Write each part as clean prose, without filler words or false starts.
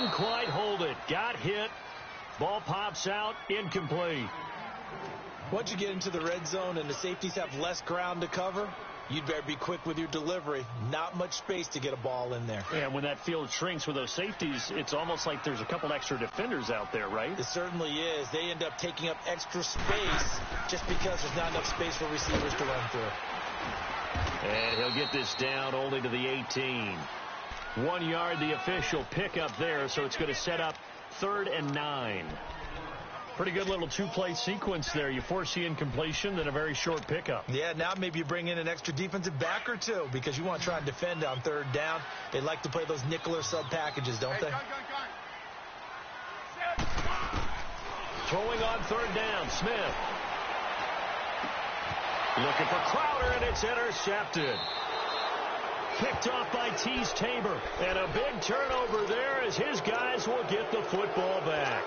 Couldn't quite hold it. Got hit. Ball pops out. Incomplete. Once you get into the red zone and the safeties have less ground to cover, you'd better be quick with your delivery. Not much space to get a ball in there. And when that field shrinks with those safeties, it's almost like there's a couple extra defenders out there, right? It certainly is. They end up taking up extra space just because there's not enough space for receivers to run through. And he'll get this down only to the 18. 1 yard, the official pickup there, so it's going to set up 3rd and 9. Pretty good little two-play sequence there. You force the incompletion, then a very short pickup. Yeah, now maybe you bring in an extra defensive back or two because you want to try and defend on 3rd down. They like to play those nickel or sub packages, don't they? Throwing on 3rd down, Smith. Looking for Crowder, and it's intercepted. Picked off by Tease Tabor. And a big turnover there as his guys will get the football back.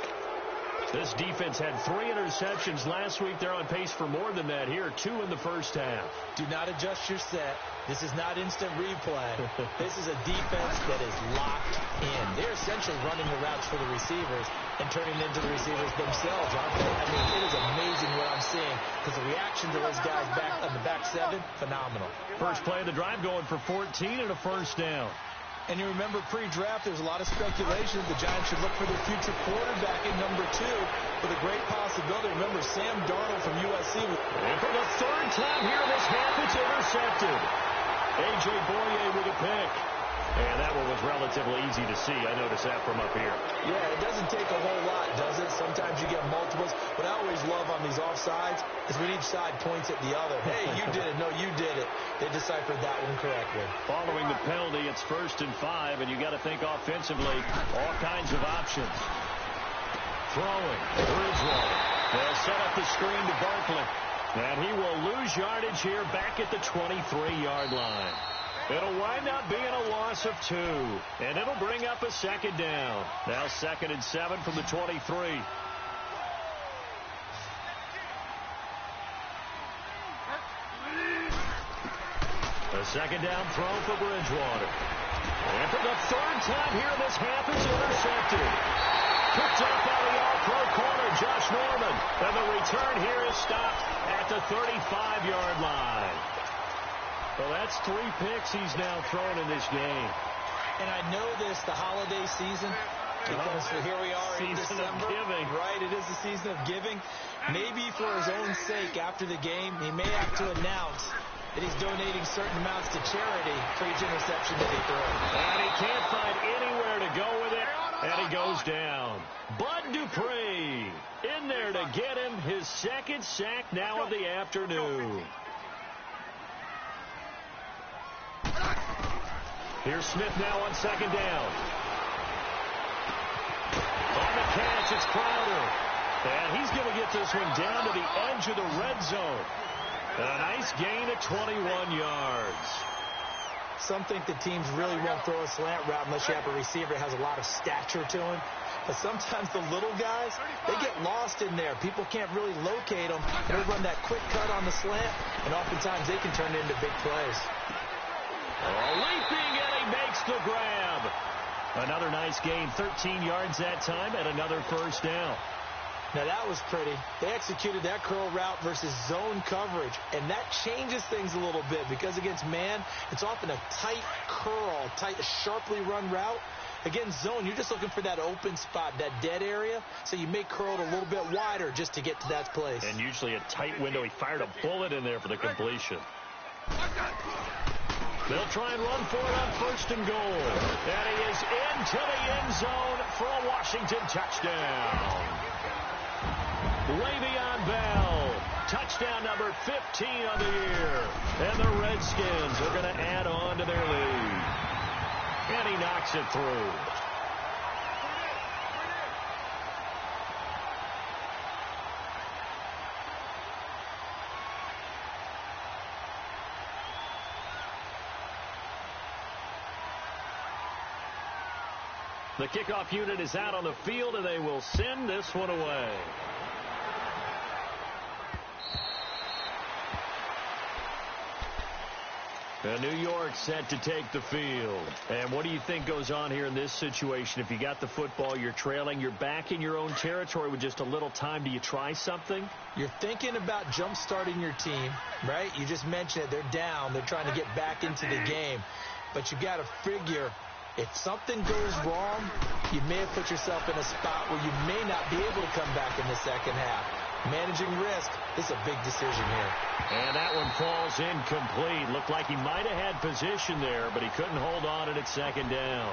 This defense had 3 interceptions last week. They're on pace for more than that here. 2 in the first half. Do not adjust your set. This is not instant replay. This is a defense that is locked in. They're essentially running the routes for the receivers and turning into the receivers themselves, aren't they? I mean, it is amazing what I'm seeing because the reaction to those guys back on the back 7, phenomenal. First play of the drive going for 14 and a first down. And you remember pre-draft, there's a lot of speculation the Giants should look for their future quarterback in number 2 with a great possibility. Remember, Sam Darnold from USC. And for the 3rd time here in this half, it's intercepted. A.J. Boye with a pick. And that one was relatively easy to see. I noticed that from up here. Yeah, it doesn't take a whole lot, does it? Sometimes you get multiples. What I always love on these offsides is when each side points at the other. Hey, you did it. No, you did it. They deciphered that one correctly. Following the penalty, it's 1st and 5, and you got to think offensively, all kinds of options. Throwing, Bridgewater. They'll set up the screen to Barkley. And he will lose yardage here back at the 23-yard line. It'll wind up being a loss of 2, and it'll bring up a 2nd down. Now 2nd and 7 from the 23. A 2nd down throw for Bridgewater. And for the 3rd time here in this half, it's intercepted. Picked up by the all-pro corner, Josh Norman. And the return here is stopped at the 35-yard line. Well, that's 3 picks he's now thrown in this game. And I know this, the holiday season, because here we are in December. Season of giving. Right, it is the season of giving. Maybe for his own sake after the game, he may have to announce that he's donating certain amounts to charity for each interception that he throws. And he can't find anywhere to go with it, and he goes down. Bud Dupree in there to get him his 2nd sack now of the afternoon. Here's Smith now on 2nd down. On the catch, it's Crowder. And he's going to get this one down to the edge of the red zone. And a nice gain of 21 yards. Some think the teams really won't throw a slant route unless you have a receiver that has a lot of stature to him. But sometimes the little guys, they get lost in there. People can't really locate them. They run that quick cut on the slant, and oftentimes they can turn it into big plays. Leaping, and he makes the grab. Another nice gain, 13 yards that time, and another first down. Now that was pretty. They executed that curl route versus zone coverage, and that changes things a little bit because against man, it's often a tight curl, tight, sharply run route. Against zone, you're just looking for that open spot, that dead area, so you may curl it a little bit wider just to get to that place. And usually a tight window. He fired a bullet in there for the completion. They'll try and run for it on 1st and goal. And he is into the end zone for a Washington touchdown. Le'Veon Bell, touchdown number 15 on the year. And the Redskins are going to add on to their lead. And he knocks it through. The kickoff unit is out on the field, and they will send this one away. New York set to take the field. And what do you think goes on here in this situation? If you got the football, you're trailing, you're back in your own territory with just a little time. Do you try something? You're thinking about jump-starting your team, right? You just mentioned it. They're down. They're trying to get back into the game. But you got to figure if something goes wrong, you may have put yourself in a spot where you may not be able to come back in the second half. Managing risk, this is a big decision here. And that one falls incomplete. Looked like he might have had position there, but he couldn't hold on it at second down.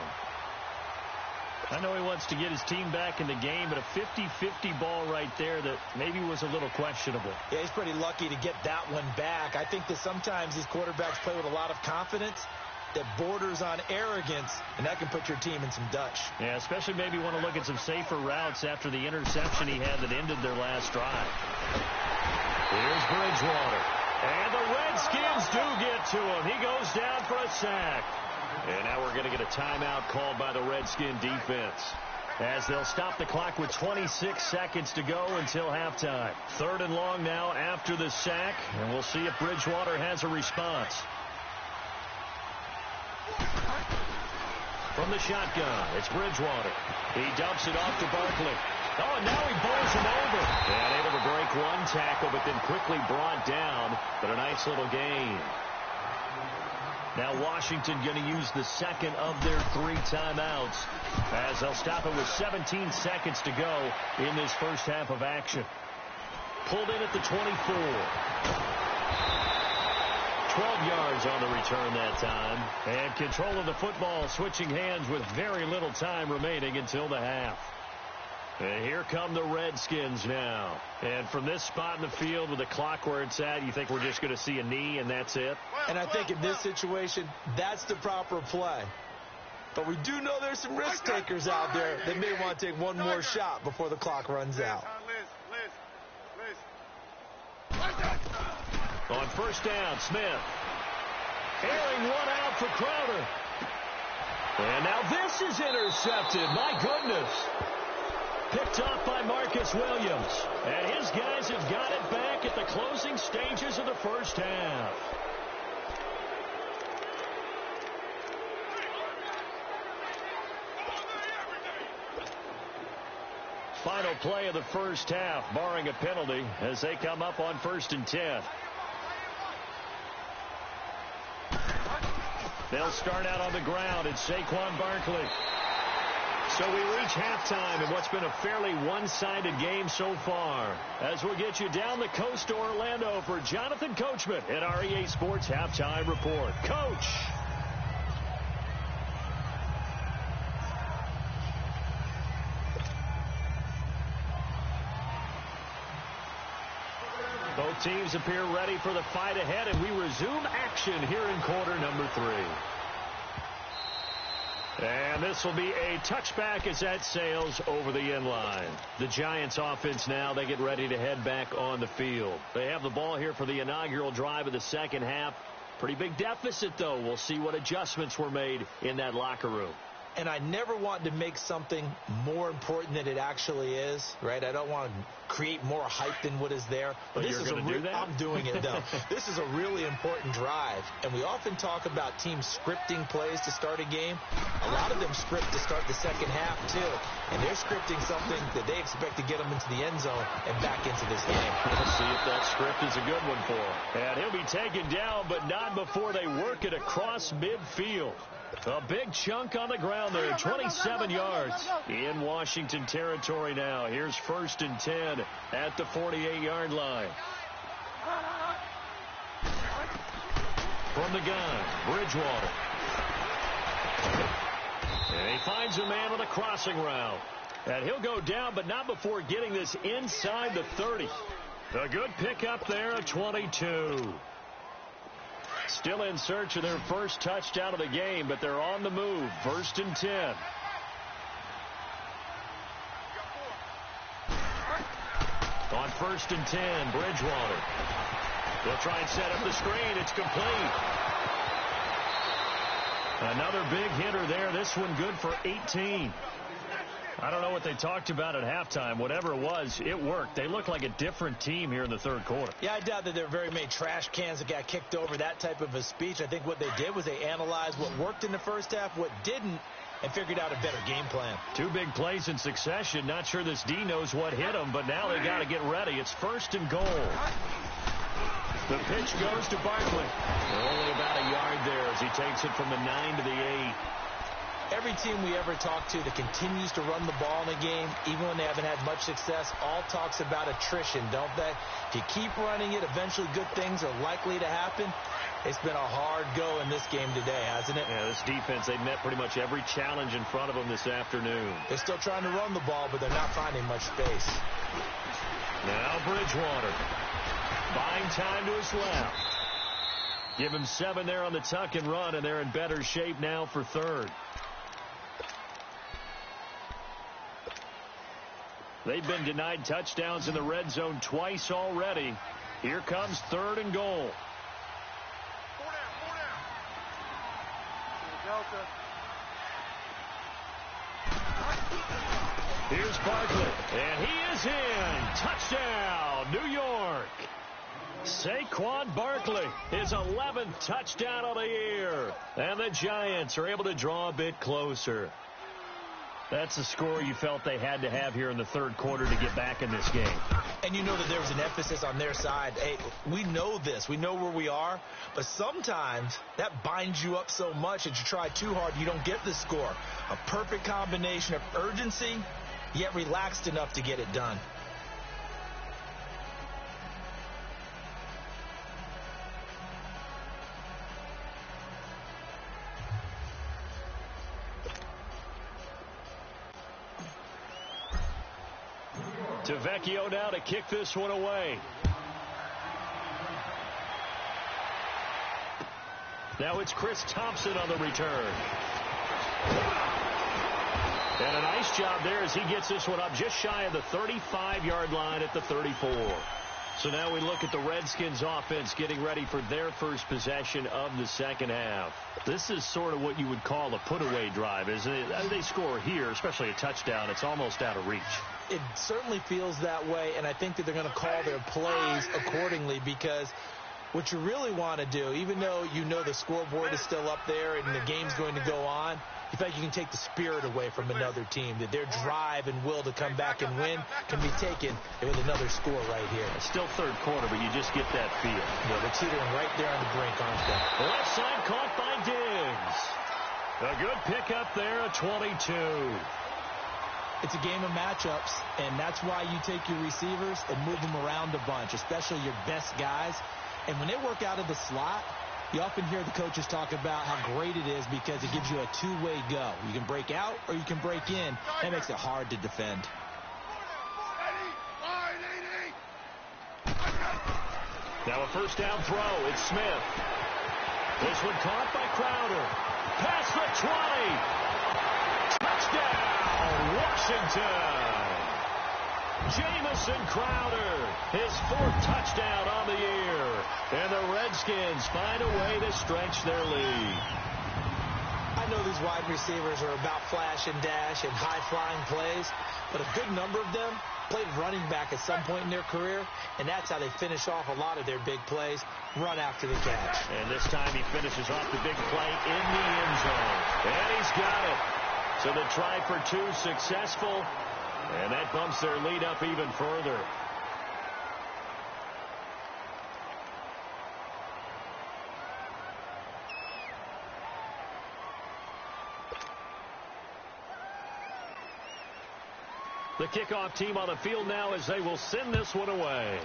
I know he wants to get his team back in the game, but a 50-50 ball right there that maybe was a little questionable. Yeah, he's pretty lucky to get that one back. I think that sometimes these quarterbacks play with a lot of confidence that borders on arrogance, and that can put your team in some Dutch. Yeah, especially maybe want to look at some safer routes after the interception he had that ended their last drive. Here's Bridgewater. And the Redskins do get to him. He goes down for a sack. And now we're going to get a timeout called by the Redskin defense, as they'll stop the clock with 26 seconds to go until halftime. 3rd and long now after the sack, and we'll see if Bridgewater has a response. From the shotgun, it's Bridgewater. He dumps it off to Barkley. Oh, and now he bowls him over. And able to break one tackle, but then quickly brought down. But a nice little gain. Now Washington going to use the second of their 3 timeouts, as they'll stop it with 17 seconds to go in this first half of action. Pulled in at the 24. 12 yards on the return that time. And control of the football switching hands with very little time remaining until the half. And here come the Redskins now. And from this spot in the field with the clock where it's at, you think we're just going to see a knee and that's it? And I think in this situation, that's the proper play. But we do know there's some risk takers out there that may want to take one more shot before the clock runs out. On first down, Smith. Airing one out for Crowder. And now this is intercepted. My goodness. Picked off by Marcus Williams. And his guys have got it back at the closing stages of the first half. Final play of the first half, barring a penalty, as they come up on 1st and 10. They'll start out on the ground. It's Saquon Barkley. So we reach halftime in what's been a fairly one-sided game so far, as we'll get you down the coast to Orlando for Jonathan Coachman at our EA Sports Halftime Report. Coach! Both teams appear ready for the fight ahead, and we resume action here in quarter number 3. And this will be a touchback as that sails over the end line. The Giants offense now, they get ready to head back on the field. They have the ball here for the inaugural drive of the second half. Pretty big deficit, though. We'll see what adjustments were made in that locker room. And I never want to make something more important than it actually is, right? I don't want to create more hype than what is there. But this is going to do that? I'm doing it, though. This is a really important drive. And we often talk about teams scripting plays to start a game. A lot of them script to start the second half, too. And they're scripting something that they expect to get them into the end zone and back into this game. We'll see if that script is a good one for him. And he'll be taken down, but not before they work it across midfield. A big chunk on the ground there, 27 yards in Washington territory now. Here's 1st and 10 at the 48-yard line. From the gun, Bridgewater. And he finds a man with a crossing route. And he'll go down, but not before getting this inside the 30. A good pickup there, a 22. Still in search of their first touchdown of the game, but they're on the move. 1st and 10. On 1st and 10, Bridgewater. They'll try and set up the screen. It's complete. Another big hitter there. This one good for 18. I don't know what they talked about at halftime. Whatever it was, it worked. They looked like a different team here in the third quarter. Yeah, I doubt that there were very many trash cans that got kicked over, that type of a speech. I think what they did was they analyzed what worked in the first half, what didn't, and figured out a better game plan. 2 big plays in succession. Not sure this D knows what hit them, but now they got to get ready. It's 1st and goal. The pitch goes to Barkley. They're only about a yard there as he takes it from the 9 to the 8. Every team we ever talk to that continues to run the ball in a game, even when they haven't had much success, all talks about attrition, don't they? If you keep running it, eventually good things are likely to happen. It's been a hard go in this game today, hasn't it? Yeah, this defense, they've met pretty much every challenge in front of them this afternoon. They're still trying to run the ball, but they're not finding much space. Now Bridgewater. Buying time to his left. Give him 7 there on the tuck and run, and they're in better shape now for 3rd. They've been denied touchdowns in the red zone twice already. Here comes 3rd and goal. Here's Barkley, and he is in. Touchdown, New York. Saquon Barkley, his 11th touchdown of the year. And the Giants are able to draw a bit closer. That's the score you felt they had to have here in the third quarter to get back in this game. And you know that there was an emphasis on their side. Hey, we know this. We know where we are. But sometimes that binds you up so much that you try too hard, you don't get the score. A perfect combination of urgency, yet relaxed enough to get it done. To Vecchio now to kick this one away. Now it's Chris Thompson on the return. And a nice job there as he gets this one up just shy of the 35-yard line at the 34. So now we look at the Redskins offense getting ready for their first possession of the second half. This is sort of what you would call a put-away drive, isn't it? They score here, especially a touchdown. It's almost out of reach. It certainly feels that way, and I think that they're going to call their plays accordingly because what you really want to do, even though you know the scoreboard is still up there and the game's going to go on, you feel like you can take the spirit away from another team, that their drive and will to come back and win can be taken with another score right here. It's still third quarter, but you just get that feel. Yeah, they're teetering right there on the brink, aren't they? Left side caught by Diggs. A good pickup there at 22. It's a game of matchups, and that's why you take your receivers and move them around a bunch, especially your best guys. And when they work out of the slot, you often hear the coaches talk about how great it is because it gives you a two-way go. You can break out or you can break in. That makes it hard to defend. Now a first down throw. It's Smith. This one caught by Crowder. Past the 20. Touchdown, Washington. Jamison Crowder, his 4th touchdown on the year. And the Redskins find a way to stretch their lead. I know these wide receivers are about flash and dash and high-flying plays, but a good number of them played running back at some point in their career, and that's how they finish off a lot of their big plays, run after the catch. And this time he finishes off the big play in the end zone. And he's got it. So the try for 2 successful, and that bumps their lead up even further. The kickoff team on the field now as they will send this one away.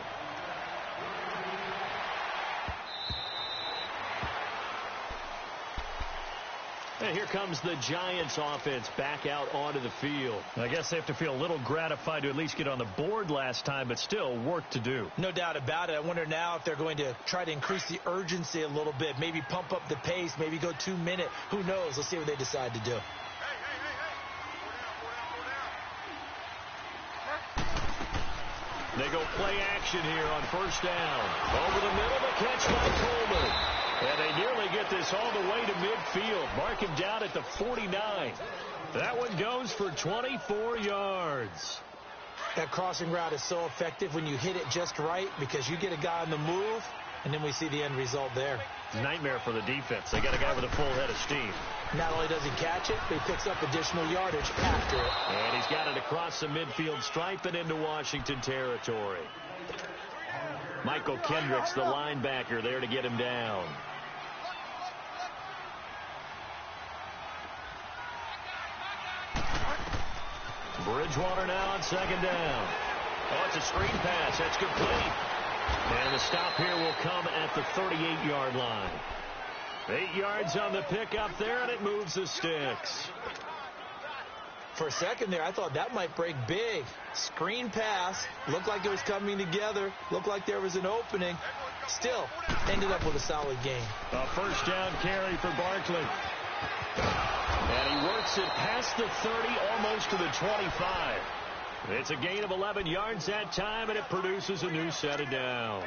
And here comes the Giants offense back out onto the field. I guess they have to feel a little gratified to at least get on the board last time, but still work to do. No doubt about it. I wonder now if they're going to try to increase the urgency a little bit, maybe pump up the pace, maybe go 2-minute. Who knows? Let's see what they decide to do. They go play action here on first down. Over the middle, the catch by Coleman. And they nearly get this all the way to midfield. Mark him down at the 49. That one goes for 24 yards. That crossing route is so effective when you hit it just right because you get a guy on the move, and then we see the end result there. Nightmare for the defense. They got a guy with a full head of steam. Not only does he catch it, but he picks up additional yardage after it. And he's got it across the midfield stripe and into Washington territory. Michael Kendricks, the linebacker, there to get him down. Bridgewater now on second down. Oh, it's a screen pass. That's complete. And the stop here will come at the 38-yard line. 8 yards on the pickup there, and it moves the sticks. For a second there, I thought that might break big. Screen pass. Looked like it was coming together. Looked like there was an opening. Still, ended up with a solid game. A first down carry for Barkley. And he works it past the 30, almost to the 25. It's a gain of 11 yards that time, and it produces a new set of downs.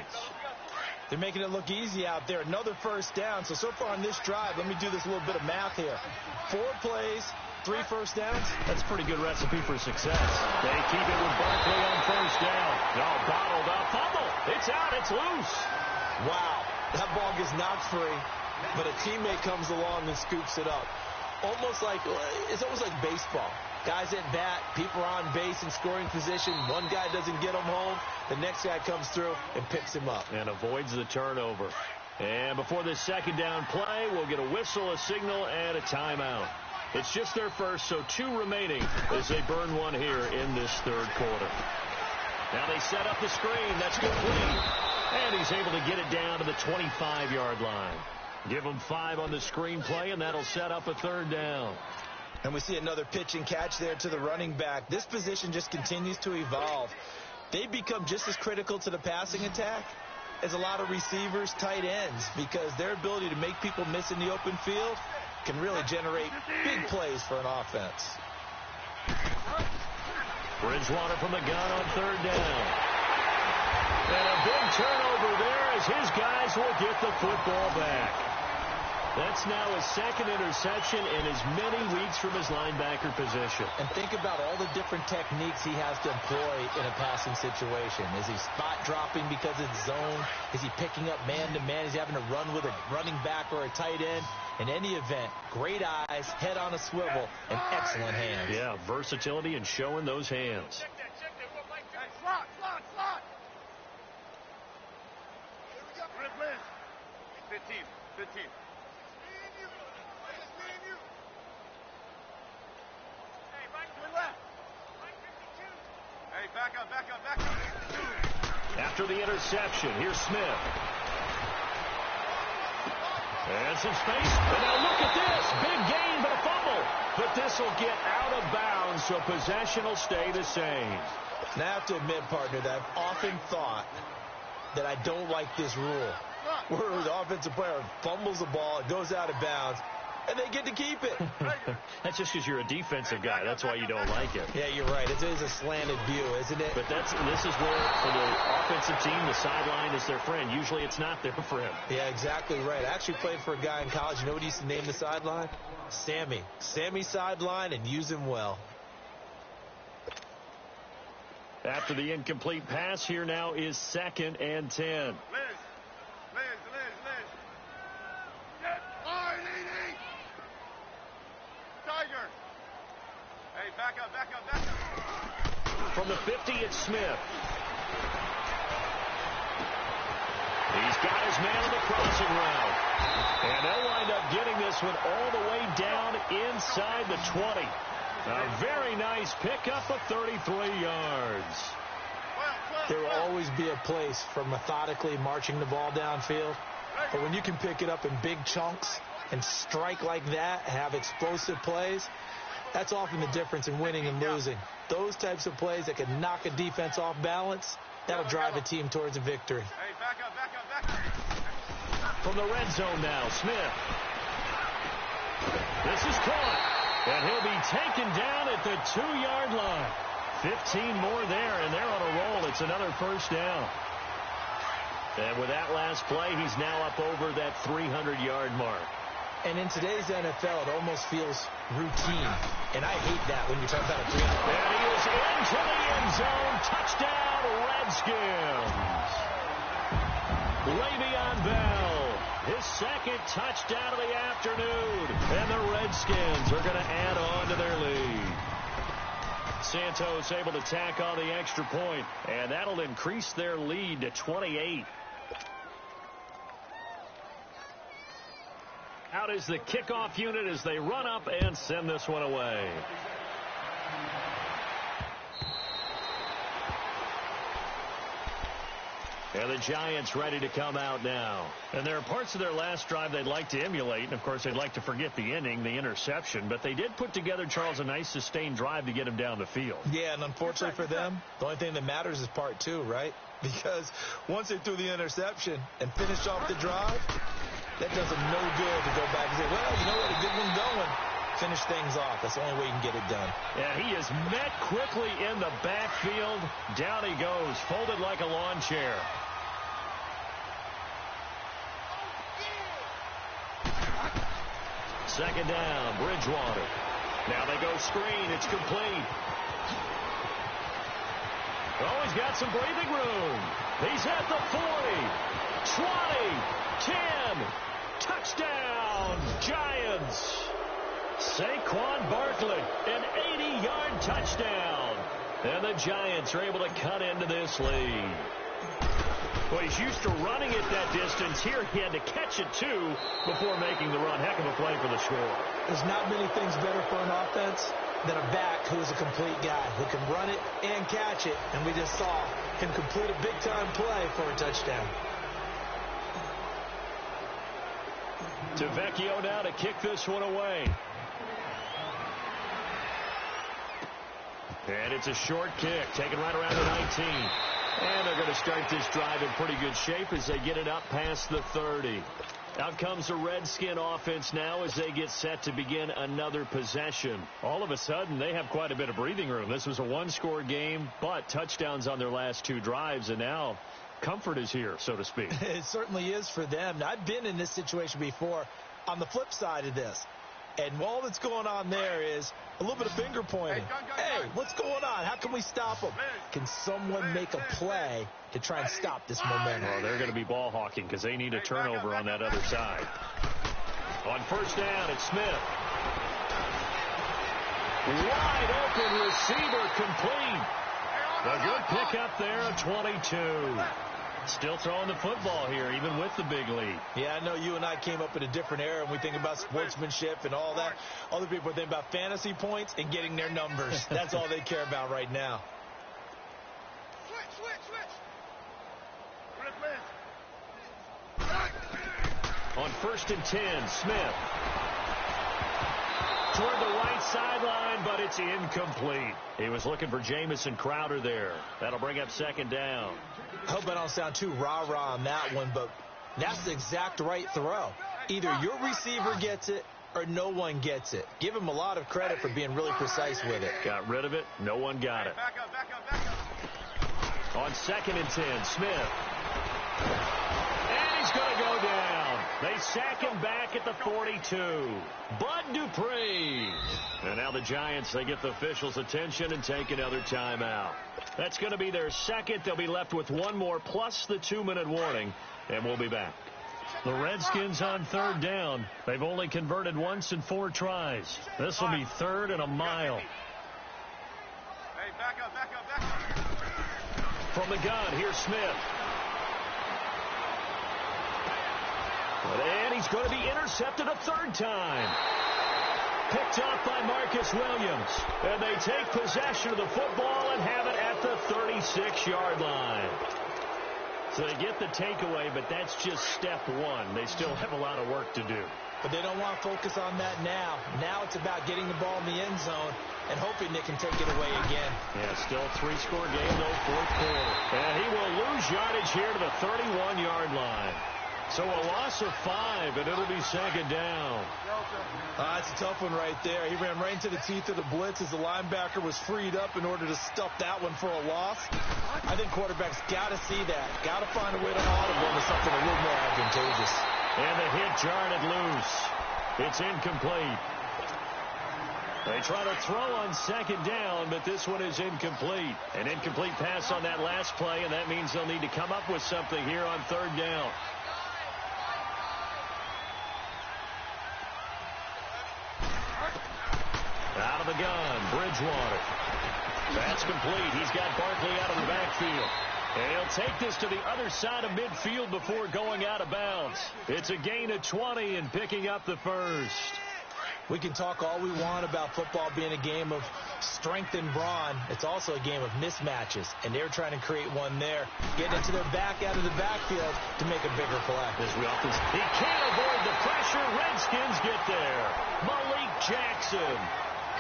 They're making it look easy out there. Another first down. So far on this drive, let me do this little bit of math here. 4 plays, 3 first downs. That's a pretty good recipe for success. They keep it with Barkley on first down. Oh, bottled up. Fumble. It's out. It's loose. Wow. That ball gets knocked free, but a teammate comes along and scoops it up. It's almost like baseball. Guys at bat, people are on base in scoring position. One guy doesn't get him home. The next guy comes through and picks him up. And avoids the turnover. And before this second down play, we'll get a whistle, a signal, and a timeout. It's just their first, so 2 remaining as they burn one here in this third quarter. Now they set up the screen. That's complete. And he's able to get it down to the 25-yard line. Give him 5 on the screenplay, and that'll set up a third down. And we see another pitch and catch there to the running back. This position just continues to evolve. They become just as critical to the passing attack as a lot of receivers, tight ends, because their ability to make people miss in the open field can really generate big plays for an offense. Bridgewater from the gun on third down. And a big turnover there as his guys will get the football back. That's now his second interception in as many weeks from his linebacker position. And think about all the different techniques he has to employ in a passing situation. Is he spot dropping because it's zone? Is he picking up man-to-man? Is he having to run with a running back or a tight end? In any event, great eyes, head on a swivel, and excellent hands. Yeah, versatility and showing those hands. Slot. 15. Hey, back up. After the interception, here's Smith. And some space. And now look at this. Big gain, but a fumble. But this will get out of bounds, so possession will stay the same. Now, I have to admit, partner, that I've often thought that I don't like this rule, where the offensive player fumbles the ball, it goes out of bounds, and they get to keep it. That's just because you're a defensive guy. That's why you don't like it. Yeah, you're right. It is a slanted view, isn't it? But this is where, for the offensive team, the sideline is their friend. Usually it's not there for him. Yeah, exactly right. I actually played for a guy in college. You know what he used to name the sideline? Sammy. Sammy sideline, and use him well. After the incomplete pass, here now is 2nd and 10. Liz. Tiger. Hey, back up. From the 50, it's Smith. He's got his man on the crossing route. And they'll wind up getting this one all the way down inside the 20. A very nice pickup of 33 yards. There will always be a place for methodically marching the ball downfield. But when you can pick it up in big chunks and strike like that, have explosive plays, that's often the difference in winning and losing. Those types of plays that can knock a defense off balance, that'll drive a team towards a victory. Hey, back up. From the red zone now, Smith. This is caught. And he'll be taken down at the 2-yard line. 15 more there, and they're on a roll. It's another first down. And with that last play, he's now up over that 300-yard mark. And in today's NFL, it almost feels routine. And I hate that when you talk about a 300. And he is into the end zone. Touchdown, Redskins. Le'Veon Bell, his second touchdown of the afternoon. And the Redskins are going to add on to their lead. Santos able to tack on the extra point, and that'll increase their lead to 28. Out is the kickoff unit as they run up and send this one away. And the Giants ready to come out now. And there are parts of their last drive they'd like to emulate. And, of course, they'd like to forget the ending, the interception. But they did put together, Charles, a nice sustained drive to get him down the field. Yeah, and unfortunately for them, the only thing that matters is part two, right? Because once they threw the interception and finished off the drive, that does them no good to go back and say, well, you know what, a good one going. Finish things off. That's the only way you can get it done. And he is met quickly in the backfield. Down he goes, folded like a lawn chair. Second down, Bridgewater. Now they go screen. It's complete. Oh, he's got some breathing room. He's at the 40, 20, 10. Touchdown, Giants. Saquon Barkley, an 80-yard touchdown. And the Giants are able to cut into this lead. Well, he's used to running it that distance. Here he had to catch it, too, before making the run. Heck of a play for the score. There's not many things better for an offense than a back who is a complete guy who can run it and catch it. And we just saw him complete a big-time play for a touchdown. To Vecchio now to kick this one away. And it's a short kick, taken right around the 19. And they're going to start this drive in pretty good shape as they get it up past the 30. Out comes the Redskin offense now as they get set to begin another possession. All of a sudden, they have quite a bit of breathing room. This was a one-score game, but touchdowns on their last two drives, and now comfort is here, so to speak. It certainly is for them. Now, I've been in this situation before on the flip side of this. And all that's going on there is a little bit of finger pointing. Hey, what's going on? How can we stop them? Can someone make a play to try and stop this momentum? Well, they're going to be ball hawking because they need a turnover on that other side. On first down, it's Smith. Wide open receiver complete. A good pickup there at 22. Still throwing the football here, even with the big lead. Yeah, I know you and I came up in a different era, and we think about sportsmanship and all that. Other people think about fantasy points and getting their numbers. That's all they care about right now. On first and 10, Smith. Toward the right sideline, but it's incomplete. He was looking for Jamison Crowder there. That'll bring up second down. I hope I don't sound too rah-rah on that one, but that's the exact right throw. Either your receiver gets it or no one gets it. Give him a lot of credit for being really precise with it. Got rid of it. No one got it. Back up. On second and 10, Smith. And he's going to go down. They sack him back at the 42. Bud Dupree. And now the Giants, they get the officials' attention and take another timeout. That's going to be their second. They'll be left with one more plus the 2-minute warning, and we'll be back. The Redskins on third down. They've only converted once in 4 tries. This will be third and a mile. Hey, back up. From the gun, here's Smith. And he's going to be intercepted a third time. Picked off by Marcus Williams. And they take possession of the football and have it at the 36-yard line. So they get the takeaway, but that's just step one. They still have a lot of work to do. But they don't want to focus on that now. Now it's about getting the ball in the end zone and hoping they can take it away again. Yeah, still a 3-score game, though, fourth quarter. And he will lose yardage here to the 31-yard line. So a loss of 5, and it'll be second down. That's a tough one right there. He ran right into the teeth of the blitz as the linebacker was freed up in order to stuff that one for a loss. I think quarterbacks got to see that. Got to find a way to audible into something a little more advantageous. And the hit jarred it loose. It's incomplete. They try to throw on second down, but this one is incomplete. An incomplete pass on that last play, and that means they'll need to come up with something here on third down. Out of the gun, Bridgewater. That's complete. He's got Barkley out of the backfield. And he'll take this to the other side of midfield before going out of bounds. It's a gain of 20 and picking up the first. We can talk all we want about football being a game of strength and brawn. It's also a game of mismatches, and they're trying to create one there. Get into their back out of the backfield to make a bigger play. He can't avoid the pressure. Redskins get there. Malik Jackson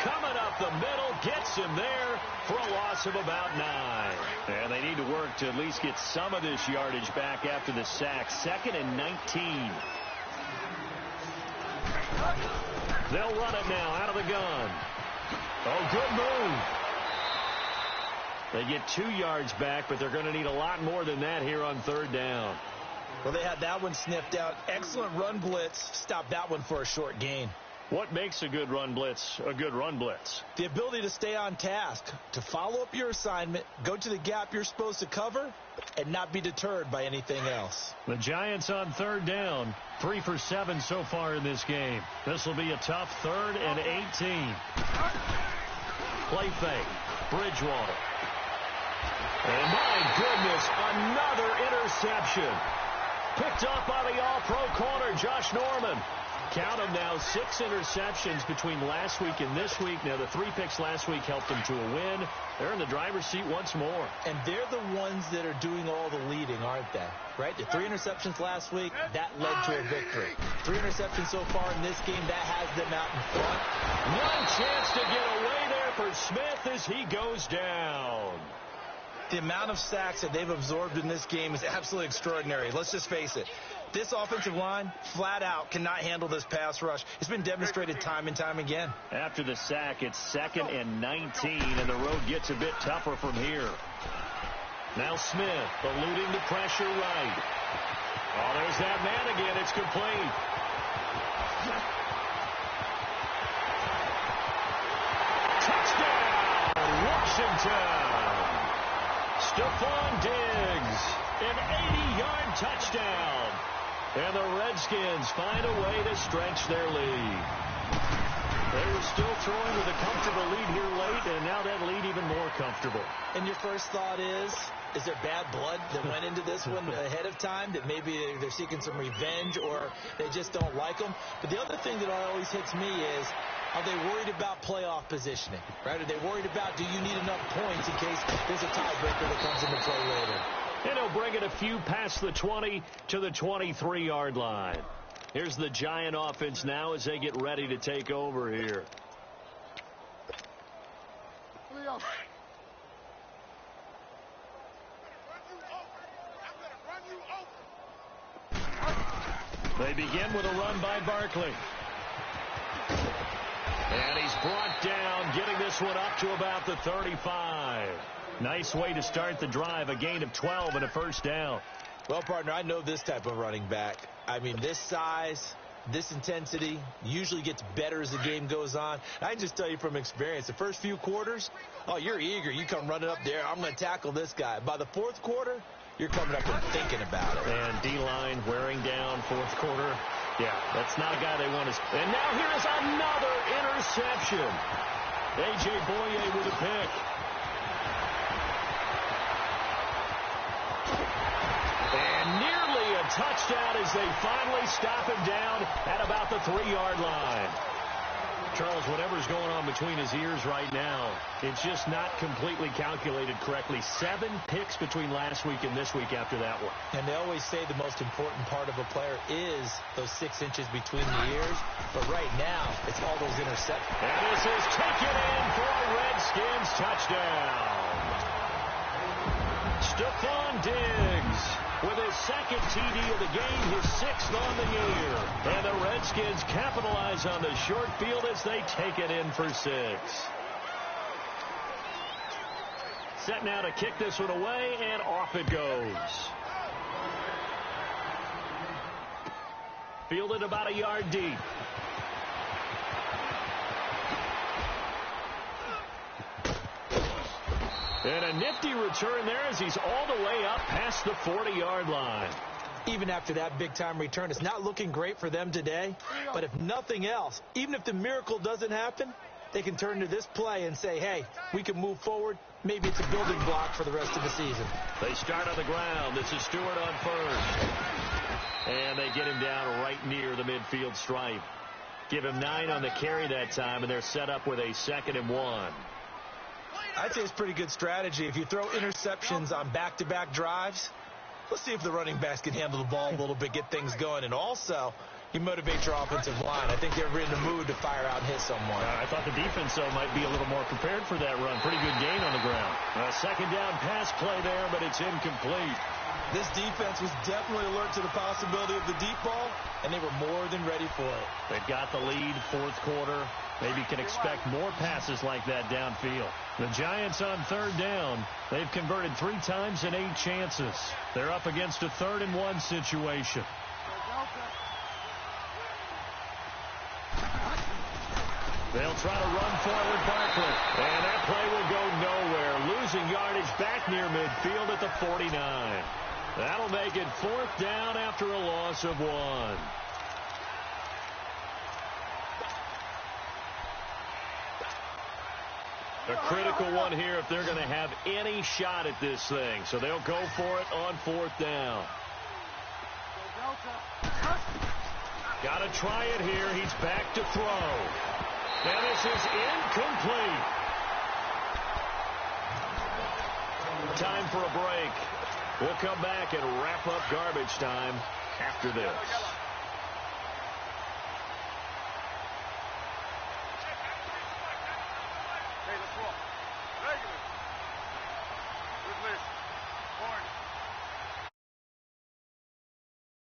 coming up the middle, gets him there for a loss of about 9. And they need to work to at least get some of this yardage back after the sack. 2nd and 19. They'll run it now out of the gun. Oh, good move. They get 2 yards back, but they're going to need a lot more than that here on third down. Well, they had that one sniffed out. Excellent run blitz. Stopped that one for a short gain. What makes a good run blitz a good run blitz? The ability to stay on task, to follow up your assignment, go to the gap you're supposed to cover, and not be deterred by anything else. The Giants on third down, 3 for 7 so far in this game. This will be a tough 3rd and 18. Play fake, Bridgewater. And my goodness, another interception. Picked up by the all-pro corner, Josh Norman. Count them now, 6 interceptions between last week and this week. Now, the 3 picks last week helped them to a win. They're in the driver's seat once more. And they're the ones that are doing all the leading, aren't they? Right? The 3 interceptions last week, that led to a victory. 3 interceptions so far in this game, that has them out in front. One chance to get away there for Smith as he goes down. The amount of sacks that they've absorbed in this game is absolutely extraordinary. Let's just face it. This offensive line, flat out, cannot handle this pass rush. It's been demonstrated time and time again. After the sack, it's 2nd and 19, and the road gets a bit tougher from here. Now Smith, eluding the pressure right. Oh, there's that man again. It's complete. Touchdown, Washington. Stephon Diggs, an 80-yard touchdown. And the Redskins find a way to stretch their lead. They were still throwing with a comfortable lead here late, and now that lead even more comfortable. And your first thought is there bad blood that went into this one ahead of time, that maybe they're seeking some revenge or they just don't like them? But the other thing that always hits me is, are they worried about playoff positioning, right? Are they worried about, do you need enough points in case there's a tiebreaker that comes into play later? And he'll bring it a few past the 20 to the 23-yard line. Here's the Giant offense now as they get ready to take over here. They begin with a run by Barkley. And he's brought down, getting this one up to about the 35. Nice way to start the drive, a gain of 12 and a first down. Well, partner, I know this type of running back. I mean, this size, this intensity usually gets better as the game goes on. I can just tell you from experience, the first few quarters, oh, you're eager. You come running up there, I'm going to tackle this guy. By the fourth quarter, you're coming up and thinking about it. And D-line wearing down fourth quarter. Yeah, that's not a guy they want to. And now here is another interception. A.J. Boye with a pick. And nearly a touchdown as they finally stop him down at about the 3-yard line. Charles, whatever's going on between his ears right now, it's just not completely calculated correctly. 7 picks between last week and this week after that one. And they always say the most important part of a player is those 6 inches between the ears. But right now, it's all those interceptions. And this is taken in for a Redskins touchdown. Stephon Diggs with his 2nd TD of the game, his 6th on the year. And the Redskins capitalize on the short field as they take it in for 6. Set now to kick this one away, and off it goes. Fielded about a yard deep. And a nifty return there as he's all the way up past the 40-yard line. Even after that big-time return, it's not looking great for them today. But if nothing else, even if the miracle doesn't happen, they can turn to this play and say, hey, we can move forward. Maybe it's a building block for the rest of the season. They start on the ground. This is Stewart on first. And they get him down right near the midfield stripe. Give him 9 on the carry that time, and they're set up with a 2nd and 1. I'd say it's pretty good strategy. If you throw interceptions on back-to-back drives, let's see if the running backs can handle the ball a little bit, get things going, and also you motivate your offensive line. I think they're in the mood to fire out and hit someone. I thought the defense, though, might be a little more prepared for that run. Pretty good gain on the ground. A 2nd down pass play there, but it's incomplete. This defense was definitely alert to the possibility of the deep ball, and they were more than ready for it. They've got the lead, 4th quarter. Maybe can expect more passes like that downfield. The Giants on 3rd down. They've converted 3 times in 8 chances. They're up against a 3rd and 1 situation. They'll try to run forward Barkley. And that play will go nowhere. Losing yardage back near midfield at the 49. That'll make it 4th down after a loss of 1. A critical one here if they're going to have any shot at this thing. So they'll go for it on 4th down. Got to try it here. He's back to throw. And this is incomplete. Time for a break. We'll come back and wrap up garbage time after this.